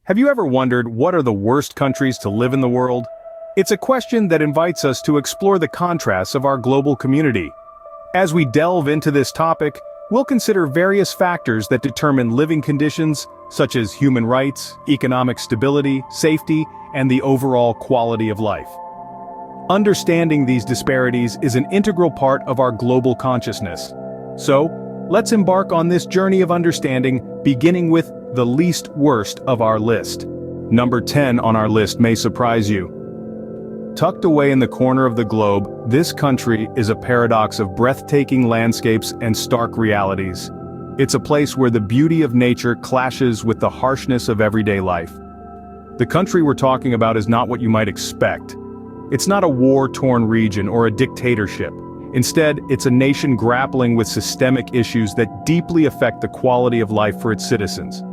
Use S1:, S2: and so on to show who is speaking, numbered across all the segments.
S1: Have you ever wondered what are the worst countries to live in the world? It's a question that invites us to explore the contrasts of our global community. As we delve into this topic, we'll consider various factors that determine living conditions, such as human rights, economic stability, safety, and the overall quality of life. Understanding these disparities is an integral part of our global consciousness. So, let's embark on this journey of understanding, beginning with the least worst of our list. Number 10 on our list may surprise you. Tucked away in the corner of the globe, this country is a paradox of breathtaking landscapes and stark realities. It's a place where the beauty of nature clashes with the harshness of everyday life. The country we're talking about is not what you might expect. It's not a war-torn region or a dictatorship. Instead, it's a nation grappling with systemic issues that deeply affect the quality of life for its citizens.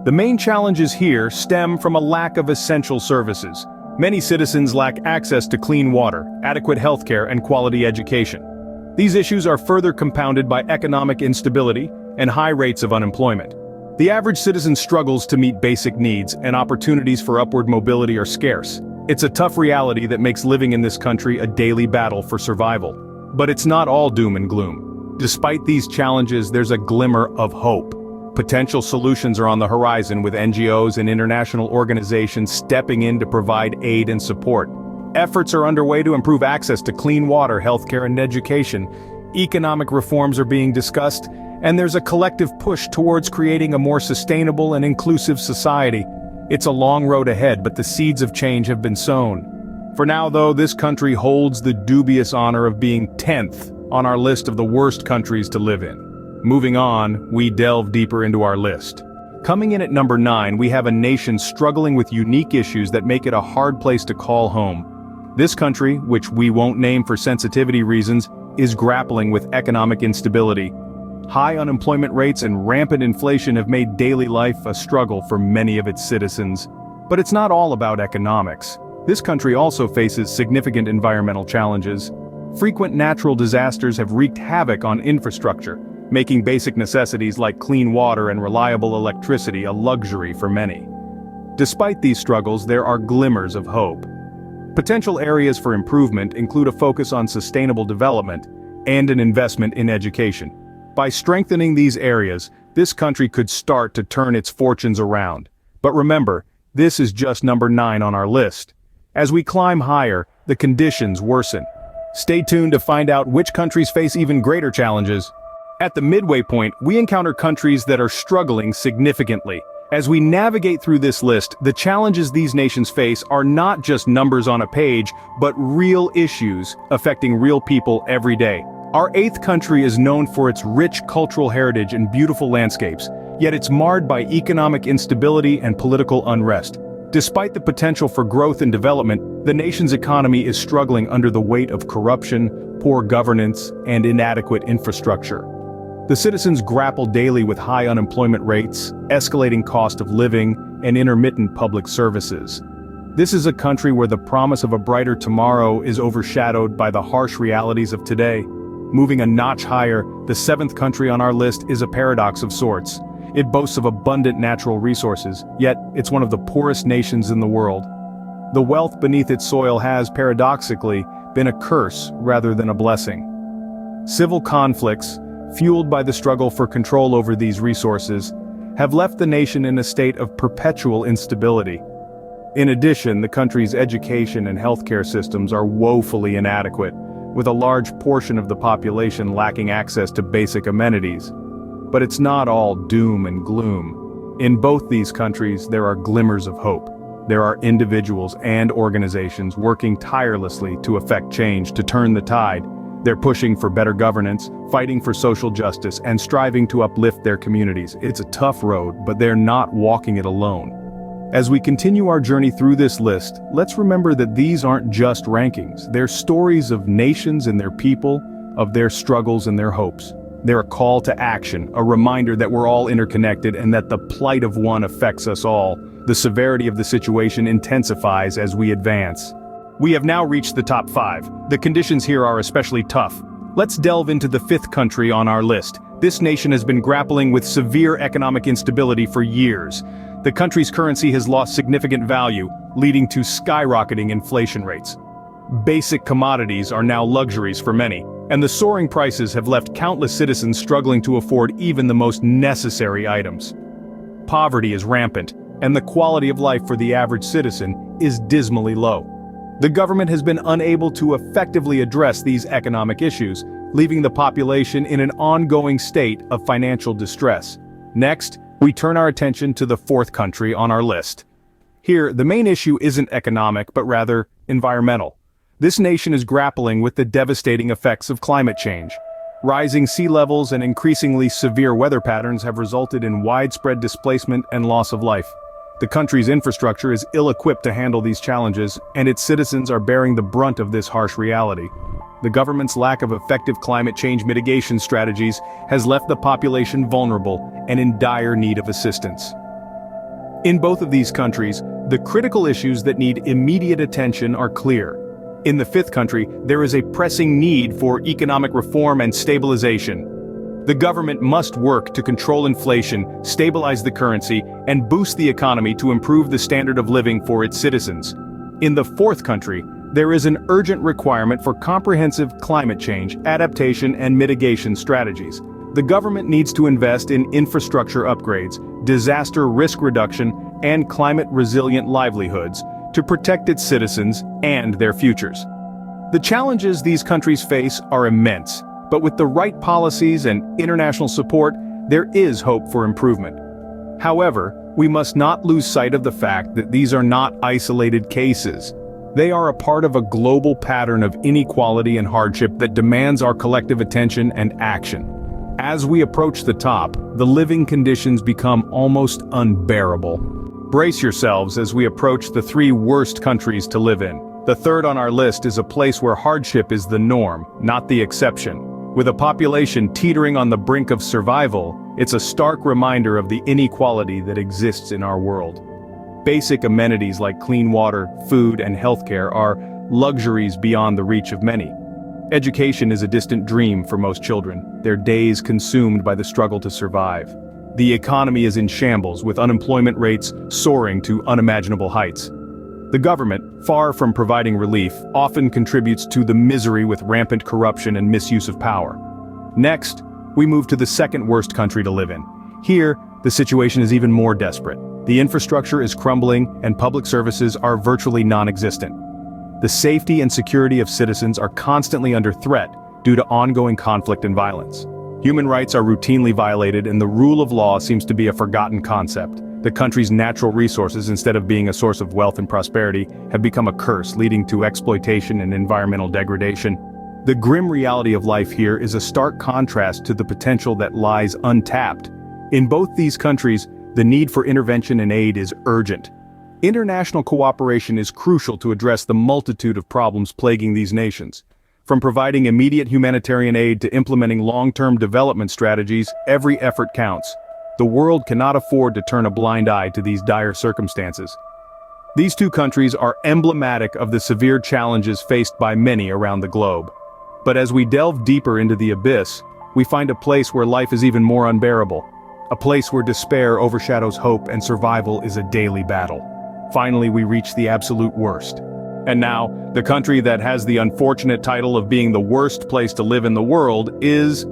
S1: The main challenges here stem from a lack of essential services. Many citizens lack access to clean water, adequate healthcare, and quality education. These issues are further compounded by economic instability and high rates of unemployment. The average citizen struggles to meet basic needs, and opportunities for upward mobility are scarce. It's a tough reality that makes living in this country a daily battle for survival. But it's not all doom and gloom. Despite these challenges, there's a glimmer of hope. Potential solutions are on the horizon, with NGOs and international organizations stepping in to provide aid and support. Efforts are underway to improve access to clean water, healthcare, and education. Economic reforms are being discussed, and there's a collective push towards creating a more sustainable and inclusive society. It's a long road ahead, but the seeds of change have been sown. For now, though, this country holds the dubious honor of being 10th on our list of the worst countries to live in. Moving on, we delve deeper into our list. Coming in at number 9, we have a nation struggling with unique issues that make it a hard place to call home. This country, which we won't name for sensitivity reasons, is grappling with economic instability. High unemployment rates and rampant inflation have made daily life a struggle for many of its citizens. But it's not all about economics. This country also faces significant environmental challenges. Frequent natural disasters have wreaked havoc on infrastructure, making basic necessities like clean water and reliable electricity a luxury for many. Despite these struggles, there are glimmers of hope. Potential areas for improvement include a focus on sustainable development and an investment in education. By strengthening these areas, this country could start to turn its fortunes around. But remember, this is just number 9 on our list. As we climb higher, the conditions worsen. Stay tuned to find out which countries face even greater challenges. At the midway point, we encounter countries that are struggling significantly. As we navigate through this list, the challenges these nations face are not just numbers on a page, but real issues affecting real people every day. Our 8th country is known for its rich cultural heritage and beautiful landscapes, yet it's marred by economic instability and political unrest. Despite the potential for growth and development, the nation's economy is struggling under the weight of corruption, poor governance, and inadequate infrastructure. The citizens grapple daily with high unemployment rates, escalating cost of living, and intermittent public services. This is a country where the promise of a brighter tomorrow is overshadowed by the harsh realities of today. Moving a notch higher, the 7th country on our list is a paradox of sorts. It boasts of abundant natural resources, yet it's one of the poorest nations in the world. The wealth beneath its soil has, paradoxically, been a curse rather than a blessing. Civil conflicts, fueled by the struggle for control over these resources, have left the nation in a state of perpetual instability. In addition, the country's education and healthcare systems are woefully inadequate, with a large portion of the population lacking access to basic amenities. But it's not all doom and gloom. In both these countries, there are glimmers of hope. There are individuals and organizations working tirelessly to effect change, to turn the tide. They're pushing for better governance, fighting for social justice, and striving to uplift their communities. It's a tough road, but they're not walking it alone. As we continue our journey through this list, let's remember that these aren't just rankings. They're stories of nations and their people, of their struggles and their hopes. They're a call to action, a reminder that we're all interconnected and that the plight of one affects us all. The severity of the situation intensifies as we advance. We have now reached the top 5. The conditions here are especially tough. Let's delve into the 5th country on our list. This nation has been grappling with severe economic instability for years. The country's currency has lost significant value, leading to skyrocketing inflation rates. Basic commodities are now luxuries for many, and the soaring prices have left countless citizens struggling to afford even the most necessary items. Poverty is rampant, and the quality of life for the average citizen is dismally low. The government has been unable to effectively address these economic issues, leaving the population in an ongoing state of financial distress. Next, we turn our attention to the fourth country on our list. Here, the main issue isn't economic, but rather environmental. This nation is grappling with the devastating effects of climate change. Rising sea levels and increasingly severe weather patterns have resulted in widespread displacement and loss of life. The country's infrastructure is ill-equipped to handle these challenges, and its citizens are bearing the brunt of this harsh reality. The government's lack of effective climate change mitigation strategies has left the population vulnerable and in dire need of assistance. In both of these countries, the critical issues that need immediate attention are clear. In the fifth country, there is a pressing need for economic reform and stabilization. The government must work to control inflation, stabilize the currency, and boost the economy to improve the standard of living for its citizens. In the fourth country, there is an urgent requirement for comprehensive climate change, adaptation, and mitigation strategies. The government needs to invest in infrastructure upgrades, disaster risk reduction, and climate-resilient livelihoods to protect its citizens and their futures. The challenges these countries face are immense, but with the right policies and international support, there is hope for improvement. However, we must not lose sight of the fact that these are not isolated cases. They are a part of a global pattern of inequality and hardship that demands our collective attention and action. As we approach the top, the living conditions become almost unbearable. Brace yourselves as we approach the 3 worst countries to live in. The third on our list is a place where hardship is the norm, not the exception. With a population teetering on the brink of survival, it's a stark reminder of the inequality that exists in our world. Basic amenities like clean water, food, and healthcare are luxuries beyond the reach of many. Education is a distant dream for most children, their days consumed by the struggle to survive. The economy is in shambles, with unemployment rates soaring to unimaginable heights. The government, far from providing relief, often contributes to the misery with rampant corruption and misuse of power. Next, we move to the second worst country to live in. Here, the situation is even more desperate. The infrastructure is crumbling and public services are virtually non-existent. The safety and security of citizens are constantly under threat due to ongoing conflict and violence. Human rights are routinely violated and the rule of law seems to be a forgotten concept. The country's natural resources, instead of being a source of wealth and prosperity, have become a curse, leading to exploitation and environmental degradation. The grim reality of life here is a stark contrast to the potential that lies untapped. In both these countries, the need for intervention and aid is urgent. International cooperation is crucial to address the multitude of problems plaguing these nations. From providing immediate humanitarian aid to implementing long-term development strategies, every effort counts. The world cannot afford to turn a blind eye to these dire circumstances. These 2 countries are emblematic of the severe challenges faced by many around the globe. But as we delve deeper into the abyss, we find a place where life is even more unbearable. A place where despair overshadows hope and survival is a daily battle. Finally, we reach the absolute worst. And now, the country that has the unfortunate title of being the worst place to live in the world is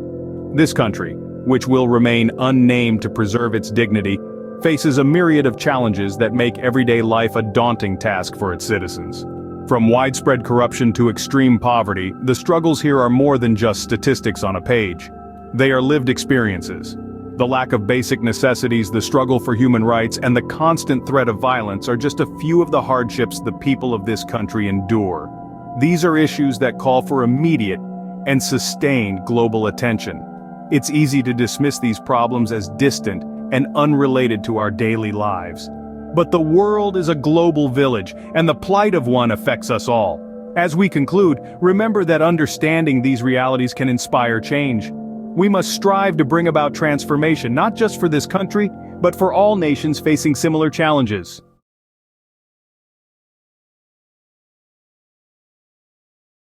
S1: this country, which will remain unnamed to preserve its dignity, faces a myriad of challenges that make everyday life a daunting task for its citizens. From widespread corruption to extreme poverty, the struggles here are more than just statistics on a page. They are lived experiences. The lack of basic necessities, the struggle for human rights, and the constant threat of violence are just a few of the hardships the people of this country endure. These are issues that call for immediate and sustained global attention. It's easy to dismiss these problems as distant and unrelated to our daily lives. But the world is a global village, and the plight of one affects us all. As we conclude, remember that understanding these realities can inspire change. We must strive to bring about transformation not just for this country, but for all nations facing similar challenges.